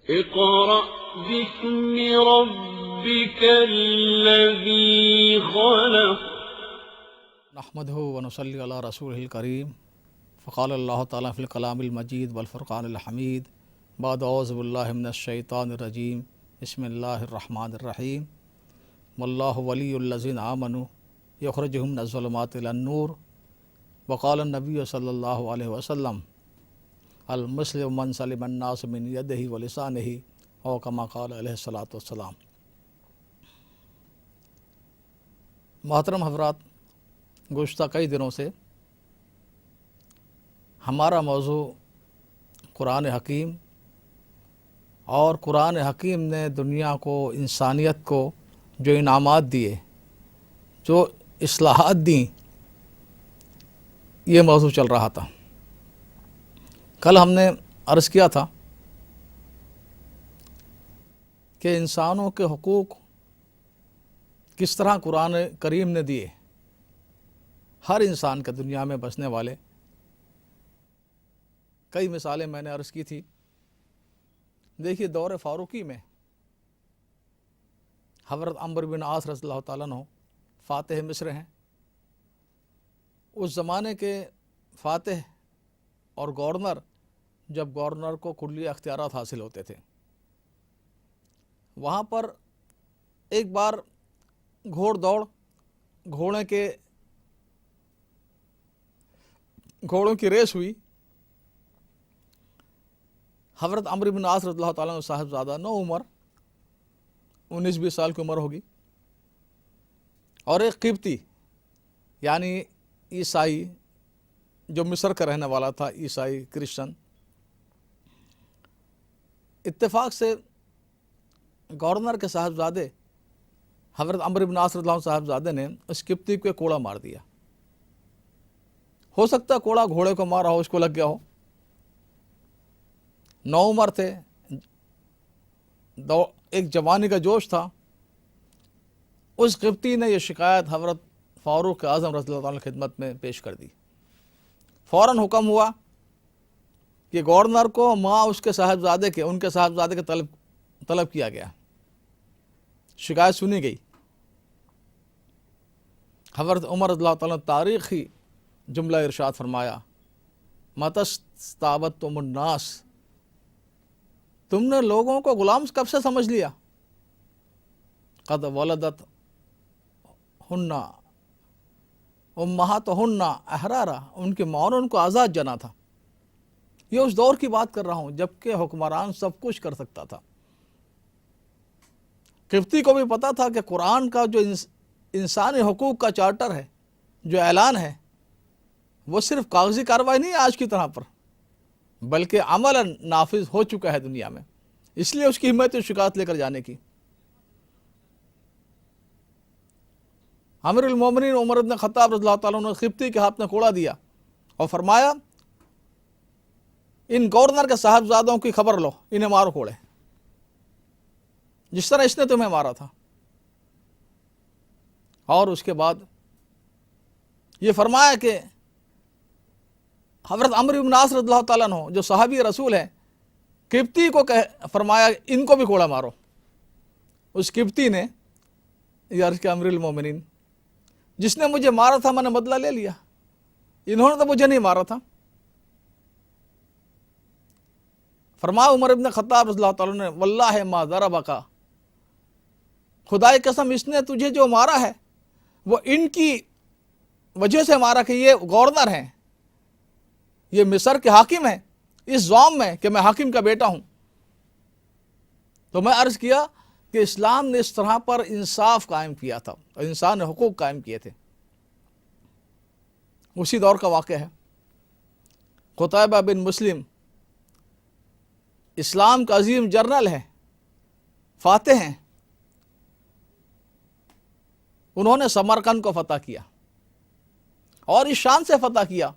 اقرأ باسم ربك الذي خلق. نحمده ونصلي على رسوله الكريم. فقال الله تعالى في الكلام المجيد والفرقان الحميد بعد اعوذ بالله من الشيطان الرجيم بسم الله الرحمن الرحيم. والله ولي الذين آمنوا يخرجهم من الظلمات إلى النور. وقال النبي صلى الله عليه وسلم المسلم من سلم الناس من يده ولسانه او كما قال علیہ الصلاۃ والسلام. محترم حضرات، گزشتہ کئی دنوں سے ہمارا موضوع قرآن حکیم اور قرآن حکیم نے دنیا کو، انسانیت کو جو انعامات دیے، جو اصلاحات دیں، یہ موضوع چل رہا تھا. کل ہم نے عرض کیا تھا کہ انسانوں کے حقوق کس طرح قرآن کریم نے دیے. ہر انسان کے دنیا میں بسنے والے، کئی مثالیں میں نے عرض کی تھی. دیکھیے، دور فاروقی میں حضرت عمرو بن عاص رضی اللہ تعالیٰ عنہ فاتح مصر ہیں. اس زمانے کے فاتح اور گورنر، جب گورنر کو کلی اختیارات حاصل ہوتے تھے، وہاں پر ایک بار گھوڑ دوڑ، گھوڑوں کی ریس ہوئی. حضرت عمرو بن عاص رضی اللہ تعالیٰ عنہ صاحبزادہ، نو عمر، 19-20 سال کی عمر ہوگی، اور ایک قبطی یعنی عیسائی جو مصر کا رہنے والا تھا، عیسائی کرسچن، اتفاق سے گورنر کے صاحبزادے حضرت عمرو بن عاص رضی اللہ عنہ صاحبزادے نے اس قبطی کو کوڑا مار دیا. ہو سکتا ہے کوڑا گھوڑے کو مارا ہو، اس کو لگ گیا ہو. 9 عمر تھے، ایک جوانی کا جوش تھا. اس قبطی نے یہ شکایت حضرت فاروق اعظم رضی اللہ عنہ کی خدمت میں پیش کر دی. فوراً حکم ہوا کہ گورنر کو ماں اس کے صاحبزادے کے، ان کے صاحبزادے کے طلب کیا گیا. شکایت سنی گئی. حضرت عمر رضی اللہ تعالیٰ تاریخی جملہ ارشاد فرمایا، مَتَسْتَعْبَدْتُمُ النَّاسَ، تم نے لوگوں کو غلام کب سے سمجھ لیا؟ قد ولدت ہن امہاتہن احرارا، ان کے ماں نے ان کو آزاد جنا تھا. یہ اس دور کی بات کر رہا ہوں جبکہ حکمران سب کچھ کر سکتا تھا. قبطی کو بھی پتا تھا کہ قرآن کا جو انسانی حقوق کا چارٹر ہے، جو اعلان ہے، وہ صرف کاغذی کارروائی نہیں ہے آج کی طرح پر، بلکہ عملاً نافذ ہو چکا ہے دنیا میں. اس لیے اس کی ہمت شکایت لے کر جانے کی. امیر المومنین عمر بن خطاب رضی اللہ تعالیٰ عنہ نے قبطی کے ہاتھ میں کوڑا دیا اور فرمایا، ان گورنر کے صاحبزادوں کی خبر لو، انہیں مارو کوڑے، جس طرح اس نے تمہیں مارا تھا. اور اس کے بعد یہ فرمایا کہ حضرت عمرو بن عاص رضی اللہ تعالیٰ عنہ جو صحابی رسول ہیں، قبطی کو فرمایا ان کو بھی کوڑا مارو. اس قبطی نے یہ عرض کیا، امیر المومنین، جس نے مجھے مارا تھا میں نے بدلہ لے لیا، انہوں نے تو مجھے نہیں مارا تھا. فرمایا عمر ابن خطاب رضی اللہ تعالیٰ نے، واللہ ما ضربک، خدائے قسم اس نے تجھے جو مارا ہے وہ ان کی وجہ سے مارا کہ یہ گورنر ہیں، یہ مصر کے حاکم ہیں، اس زوم میں کہ میں حاکم کا بیٹا ہوں. تو میں عرض کیا کہ اسلام نے اس طرح پر انصاف قائم کیا تھا اور انسان حقوق قائم کیے تھے. اسی دور کا واقعہ ہے. قطیبہ بن مسلم اسلام کا عظیم جرنل ہے، فاتح ہیں. انہوں نے سمرقند کو فتح کیا اور اس شان سے فتح کیا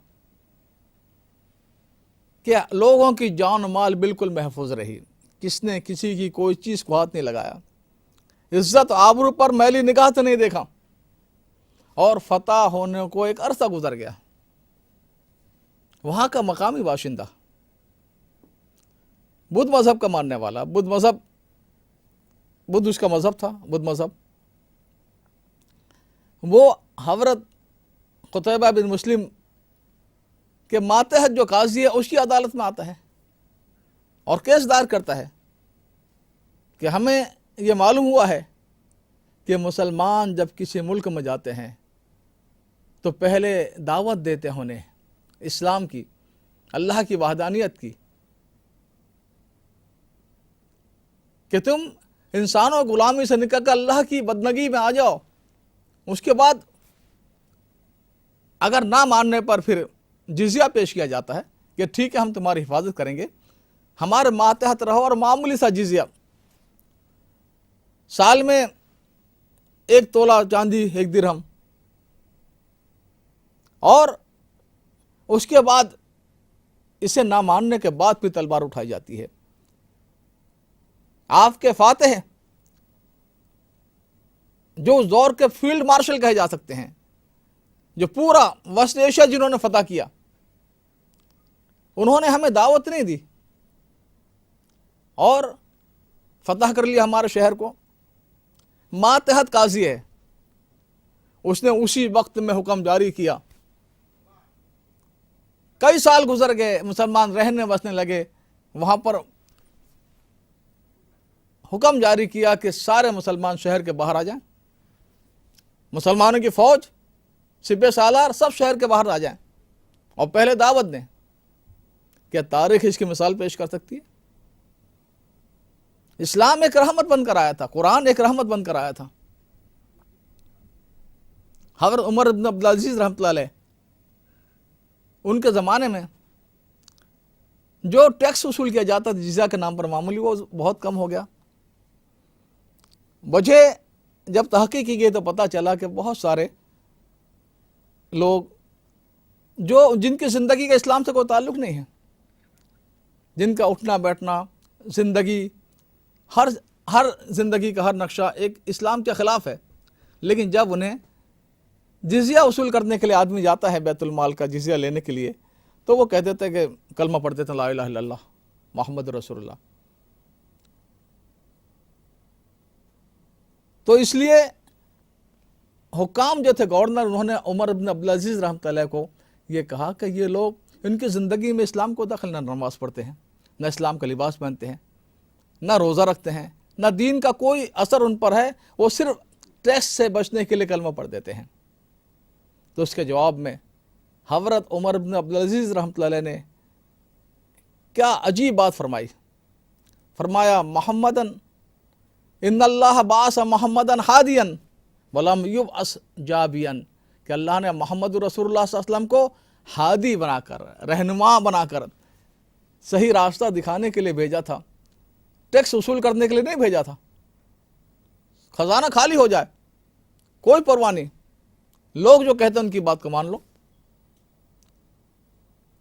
کہ لوگوں کی جان و مال بالکل محفوظ رہی. کس نے کسی کی کوئی چیز کو ہاتھ نہیں لگایا، عزت آبرو پر میلی نگاہ سے نہیں دیکھا. اور فتح ہونے کو ایک عرصہ گزر گیا. وہاں کا مقامی باشندہ بدھ مذہب کا ماننے والا، بدھ اس کا مذہب تھا، بدھ مذہب، وہ حضرت قتیبہ بن مسلم کے ماتحت جو قاضی ہے اس کی عدالت میں آتا ہے اور کیس دائر کرتا ہے کہ ہمیں یہ معلوم ہوا ہے کہ مسلمان جب کسی ملک میں جاتے ہیں تو پہلے دعوت دیتے ہیں انہیں اسلام کی، اللہ کی وحدانیت کی، کہ تم انسانوں غلامی سے نکل کر اللہ کی بندگی میں آ جاؤ۔ اس کے بعد اگر نہ ماننے پر پھر جزیہ پیش کیا جاتا ہے کہ ٹھیک ہے ہم تمہاری حفاظت کریں گے، ہمارے ماتحت رہو، اور معمولی سا جزیہ، سال میں 1 تولہ چاندی 1 درہم، اور اس کے بعد اسے نہ ماننے کے بعد پھر تلوار اٹھائی جاتی ہے۔ آپ کے فاتح جو اس دور کے فیلڈ مارشل کہے جا سکتے ہیں، جو پورا وسط ایشیا جنہوں نے فتح کیا، انہوں نے ہمیں دعوت نہیں دی اور فتح کر لیا ہمارے شہر کو۔ ماتحت قاضی ہے، اس نے اسی وقت میں حکم جاری کیا، کئی سال گزر گئے، مسلمان رہنے بسنے لگے، وہاں پر حکم جاری کیا کہ سارے مسلمان شہر کے باہر آ جائیں، مسلمانوں کی فوج، سپہ سالار سب شہر کے باہر آ جائیں اور پہلے دعوت دیں۔ کیا تاریخ اس کی مثال پیش کر سکتی ہے؟ اسلام ایک رحمت بن کر آیا تھا، قرآن ایک رحمت بن کر آیا تھا۔ حضرت عمر بن عبدالعزیز رحمۃ اللہ علیہ، ان کے زمانے میں جو ٹیکس وصول کیا جاتا تھا جزیہ کے نام پر معمولی، وہ بہت کم ہو گیا۔ وجہ جب تحقیق کی گئی تو پتہ چلا کہ بہت سارے لوگ جن کی زندگی کا اسلام سے کوئی تعلق نہیں ہے، جن کا اٹھنا بیٹھنا، زندگی، ہر زندگی کا ہر نقشہ ایک اسلام کے خلاف ہے، لیکن جب انہیں جزیہ وصول کرنے کے لیے آدمی جاتا ہے بیت المال کا جزیہ لینے کے لیے، تو وہ کہہ دیتے کہ کلمہ پڑھ دیتے ہیں لا الہ الا اللہ محمد رسول اللہ۔ تو اس لیے حکام جو تھے، گورنر، انہوں نے عمر بن عبدالعزیز رحمۃ اللہ کو یہ کہا کہ یہ لوگ ان کی زندگی میں اسلام کو دخل، نہ نماز پڑھتے ہیں، نہ اسلام کا لباس پہنتے ہیں، نہ روزہ رکھتے ہیں، نہ دین کا کوئی اثر ان پر ہے، وہ صرف ٹیکس سے بچنے کے لیے کلمہ پڑھ دیتے ہیں۔ تو اس کے جواب میں حضرت عمر بن عبدالعزیز رحمۃ اللہ علیہ نے کیا عجیب بات فرمائی، فرمایا محمدن ان اللہ بعث محمدن ہادین ولم یبعث جابین، کہ اللہ نے محمد رسول اللہ صلی اللہ علیہ وسلم کو ہادی بنا کر، رہنما بنا کر، صحیح راستہ دکھانے کے لیے بھیجا تھا، ٹیکس وصول کرنے کے لیے نہیں بھیجا تھا۔ خزانہ خالی ہو جائے کوئی پرواہ نہیں، لوگ جو کہتے ہیں ان کی بات کو مان لو۔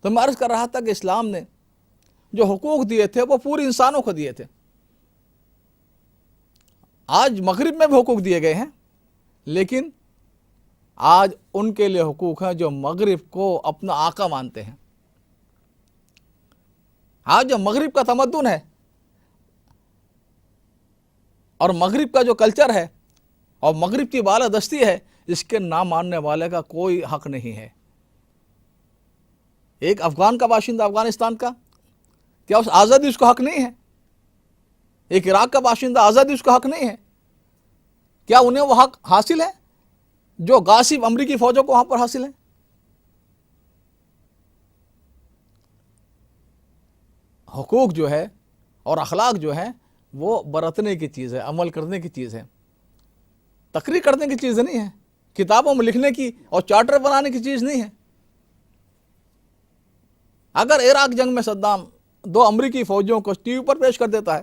تو میں عرض کر رہا تھا کہ اسلام نے جو حقوق دیے تھے وہ پوری انسانوں کو دیے تھے۔ آج مغرب میں بھی حقوق دیے گئے ہیں، لیکن آج ان کے لیے حقوق ہیں جو مغرب کو اپنا آقا مانتے ہیں۔ آج جو مغرب کا تمدن ہے اور مغرب کا جو کلچر ہے اور مغرب کی بالادستی ہے، اس کے نہ ماننے والے کا کوئی حق نہیں ہے۔ ایک افغان کا باشندہ افغانستان کا، کیا اس آزادی اس کو حق نہیں ہے؟ ایک عراق کا باشندہ آزادی اس کو حق نہیں ہے؟ کیا انہیں وہ حق حاصل ہے جو غاصب امریکی فوجوں کو وہاں پر حاصل ہے؟ حقوق جو ہے اور اخلاق جو ہے وہ برتنے کی چیز ہے، عمل کرنے کی چیز ہے، تقریر کرنے کی چیز نہیں ہے، کتابوں میں لکھنے کی اور چارٹر بنانے کی چیز نہیں ہے۔ اگر عراق جنگ میں صدام 2 امریکی فوجیوں کو ٹی وی پر پیش کر دیتا ہے،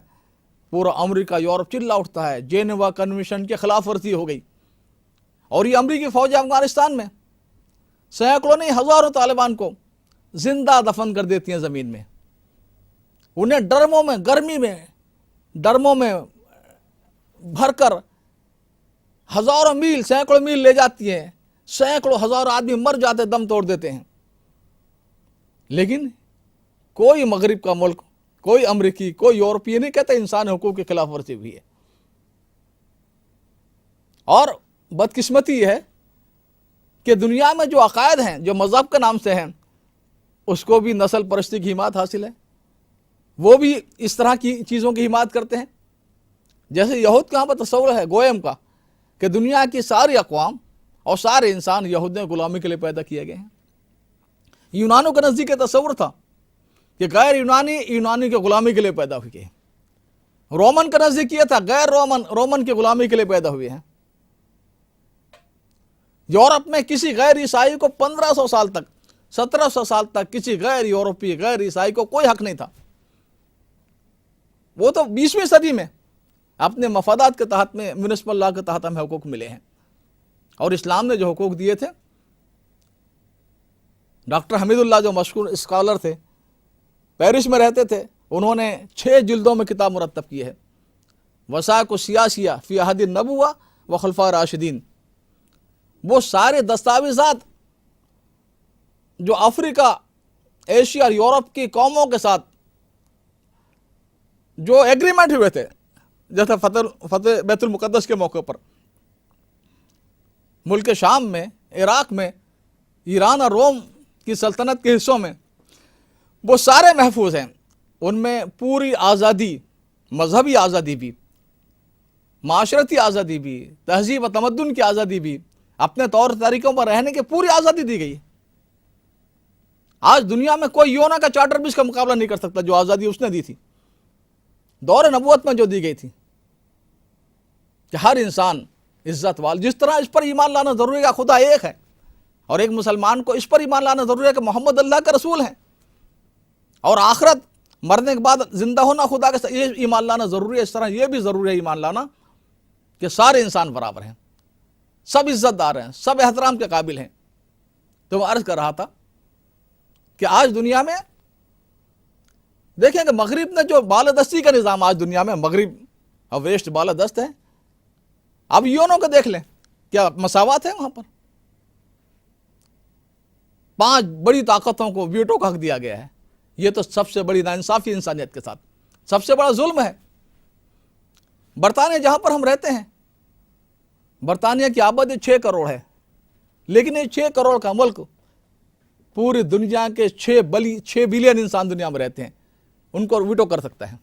پورا امریکہ یورپ چلا اٹھتا ہے، جینوا کنونشن کی خلاف ورزی ہو گئی، اور یہ امریکی فوج افغانستان میں سینکڑوں نہیں ہزاروں طالبان کو زندہ دفن کر دیتی ہیں زمین میں، انہیں ڈرموں میں، گرمی میں ڈرموں میں بھر کر ہزاروں میل، سینکڑوں میل لے جاتی ہیں، سینکڑوں ہزاروں آدمی مر جاتے، دم توڑ دیتے ہیں، لیکن کوئی مغرب کا ملک، کوئی امریکی کوئی یورپی نہیں کہتا انسان حقوق کی خلاف ورزی ہوئی ہے. اور بدقسمتی یہ ہے کہ دنیا میں جو عقائد ہیں جو مذہب کے نام سے ہیں اس کو بھی نسل پرستی کی حمایت حاصل ہے. وہ بھی اس طرح کی چیزوں کی حمایت کرتے ہیں. جیسے یہود کا یہاں پر تصور ہے گوئم کا کہ دنیا کی ساری اقوام اور سارے انسان یہودیوں غلامی کے لیے پیدا کیے گئے ہیں. یونانوں کے نزدیک تصور تھا کہ غیر یونانی کے غلامی کے لیے پیدا ہوئے ہیں. رومن کا نزدیک یہ تھا غیر رومن کے غلامی کے لیے پیدا ہوئے ہیں. یورپ میں کسی غیر عیسائی کو 1500 سال تک 1700 سال تک کسی غیر یورپی غیر عیسائی کو کوئی حق نہیں تھا. وہ تو 20ویں صدی میں اپنے مفادات کے تحت میں میونسپل لا کے تحت ہمیں حقوق ملے ہیں. اور اسلام نے جو حقوق دیے تھے، ڈاکٹر حمید اللہ جو مشہور اسکالر تھے، پیرس میں رہتے تھے، انہوں نے 6 جلدوں میں کتاب مرتب کی ہے، وثائق السیاسیہ فی عہد النبوہ و خلفاء راشدین. وہ سارے دستاویزات جو افریقہ، ایشیا اور یورپ کی قوموں کے ساتھ جو ایگریمنٹ ہوئے تھے، جیسے فتح بیت المقدس کے موقع پر، ملک شام میں، عراق میں، ایران اور روم کی سلطنت کے حصوں میں، وہ سارے محفوظ ہیں. ان میں پوری آزادی، مذہبی آزادی بھی، معاشرتی آزادی بھی، تہذیب و تمدن کی آزادی بھی، اپنے طور طریقوں پر رہنے کی پوری آزادی دی گئی ہے. آج دنیا میں کوئی یونا کا چارٹر بھی اس کا مقابلہ نہیں کر سکتا جو آزادی اس نے دی تھی دور نبوت میں، جو دی گئی تھی کہ ہر انسان عزت وال. جس طرح اس پر ایمان لانا ضروری ہے کہ خدا ایک ہے، اور ایک مسلمان کو اس پر ایمان لانا ضروری ہے کہ محمد اللہ کا رسول ہیں، اور آخرت مرنے کے بعد زندہ ہونا خدا کے ساتھ، یہ ایمان لانا ضروری ہے. اس طرح یہ بھی ضروری ہے ایمان لانا کہ سارے انسان برابر ہیں، سب عزت دار ہیں، سب احترام کے قابل ہیں. تو میں عرض کر رہا تھا کہ آج دنیا میں دیکھیں کہ مغرب نے جو بالادستی کا نظام آج دنیا میں، مغرب اور ویسٹ بالادست ہے. اب یونوں کو دیکھ لیں، کیا مساوات ہے وہاں پر؟ 5 بڑی طاقتوں کو ویٹو کا حق دیا گیا ہے. یہ تو سب سے بڑی ناانصافی انسانیت کے ساتھ سب سے بڑا ظلم ہے. برطانیہ جہاں پر ہم رہتے ہیں، برطانیہ کی آبادی 6 کروڑ ہے، لیکن یہ 6 کروڑ کا ملک پوری دنیا کے 6 بلین انسان دنیا میں رہتے ہیں، ان کو ویٹو کر سکتا ہے.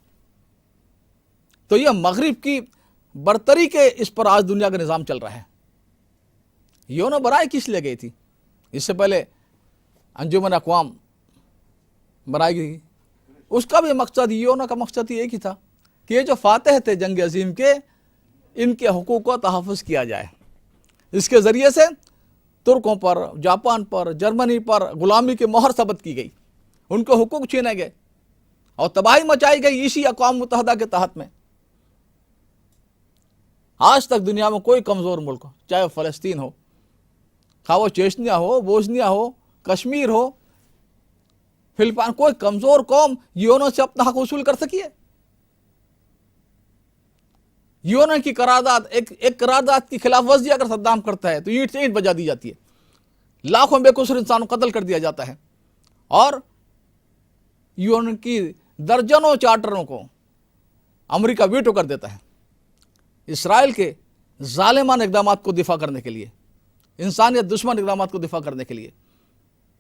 تو یہ مغرب کی برتری کے اس پر آج دنیا کا نظام چل رہا ہے. یونو بنائی کس لیے گئی تھی؟ اس سے پہلے انجمن اقوام بنائی گئی، اس کا بھی مقصد، یونو کا مقصد ایک ہی تھا کہ یہ جو فاتح تھے جنگ عظیم کے، ان کے حقوق کو تحفظ کیا جائے. اس کے ذریعے سے ترکوں پر، جاپان پر، جرمنی پر غلامی کی مہر ثبت کی گئی، ان کو حقوق چھینے گئے اور تباہی مچائی گئی اسی اقوام متحدہ کے تحت میں. آج تک دنیا میں کوئی کمزور ملک، چاہے وہ فلسطین ہو، خواہ وہ چیچنیا ہو، بوسنیا ہو، کشمیر ہو، فلپائن، کوئی کمزور قوم یونو سے اپنا حق وصول کر سکی ہے؟ یونو کی قرارداد، ایک قرارداد کی خلاف ورزی اگر صدام کرتا ہے تو اینٹ سے اینٹ بجا دی جاتی ہے، لاکھوں بے قصور انسانوں کو قتل کر دیا جاتا ہے. اور یونو کی درجنوں چارٹروں کو امریکہ ویٹو کر دیتا ہے اسرائیل کے ظالمانہ اقدامات کو دفاع کرنے کے لیے، انسانیت دشمن اقدامات کو دفاع کرنے کے لیے.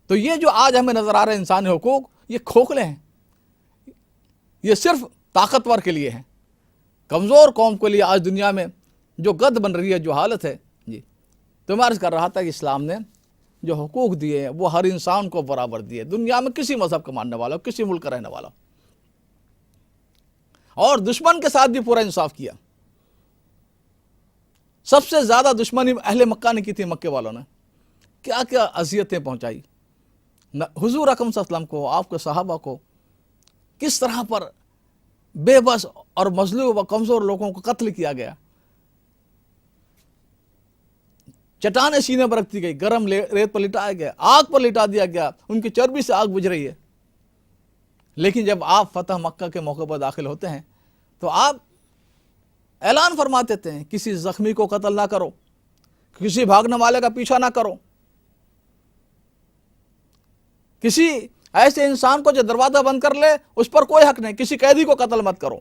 تو یہ جو آج ہمیں نظر آ رہے ہیں انسانی حقوق، یہ کھوکھلے ہیں، یہ صرف طاقتور کے لیے ہیں. کمزور قوم کے لیے آج دنیا میں جو گد بن رہی ہے، جو حالت ہے جی. تو میں عرض کر رہا تھا کہ اسلام نے جو حقوق دیے ہیں وہ ہر انسان کو برابر دیے، دنیا میں کسی مذہب کا ماننے والا ہو، کسی ملک کا رہنے والا ہو. اور دشمن کے ساتھ بھی پورا انصاف کیا. سب سے زیادہ دشمنی اہل مکہ نے کی تھی، مکے والوں نے کیا کیا اذیتیں پہنچائی حضور اکرم صلی اللہ علیہ وسلم کو، آپ کے صحابہ کو. کس طرح پر بے بس اور مظلوم و کمزور لوگوں کو قتل کیا گیا، چٹانیں سینے پر رکھ دی گئی، گرم ریت پر لٹایا گیا، آگ پر لٹا دیا گیا، ان کی چربی سے آگ بجھ رہی ہے. لیکن جب آپ فتح مکہ کے موقع پر داخل ہوتے ہیں تو آپ اعلان فرماتے تھے کسی زخمی کو قتل نہ کرو، کسی بھاگنے والے کا پیچھا نہ کرو، کسی ایسے انسان کو جو دروازہ بند کر لے اس پر کوئی حق نہیں، کسی قیدی کو قتل مت کرو،